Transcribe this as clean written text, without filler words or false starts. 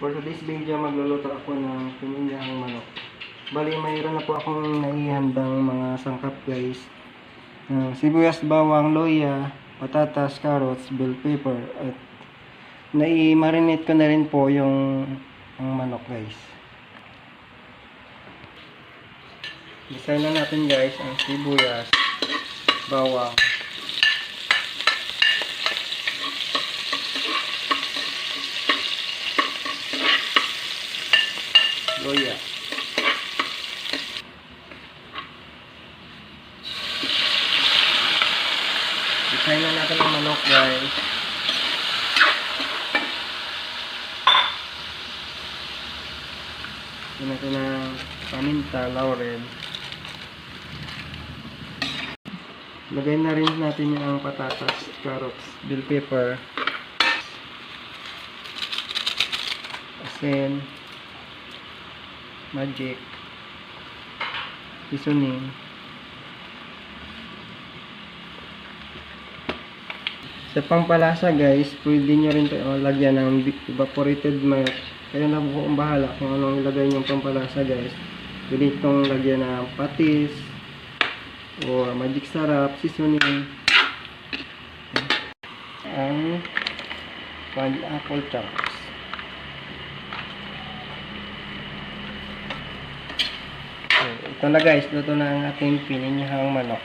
For today's video, magluluto ako ng pininyahang manok. Bali, mayroon na po akong naihandang mga sangkap guys. Sibuyas, bawang, loya, patatas, carrots, bell pepper. At nai-marinate ko na rin po yung manok guys. Isa na natin guys ang sibuyas, bawang, loya. Isahin na natin ang manok guys. Isahin natin ang paminta, laurel. Lagay na rin natin yung patatas, carrots, bell pepper, asin, magic, seasoning. Sa pangpalasa guys, pwede nyo rin lagyan ng evaporated milk. Kayo na po kung bahala kung anong ilagay nyo pampalasa guys. Pwede itong lagyan ng patis o magic sarap, seasoning, ang pineapple chunks. So, ito na guys, luto na ang ating pininyahang manok.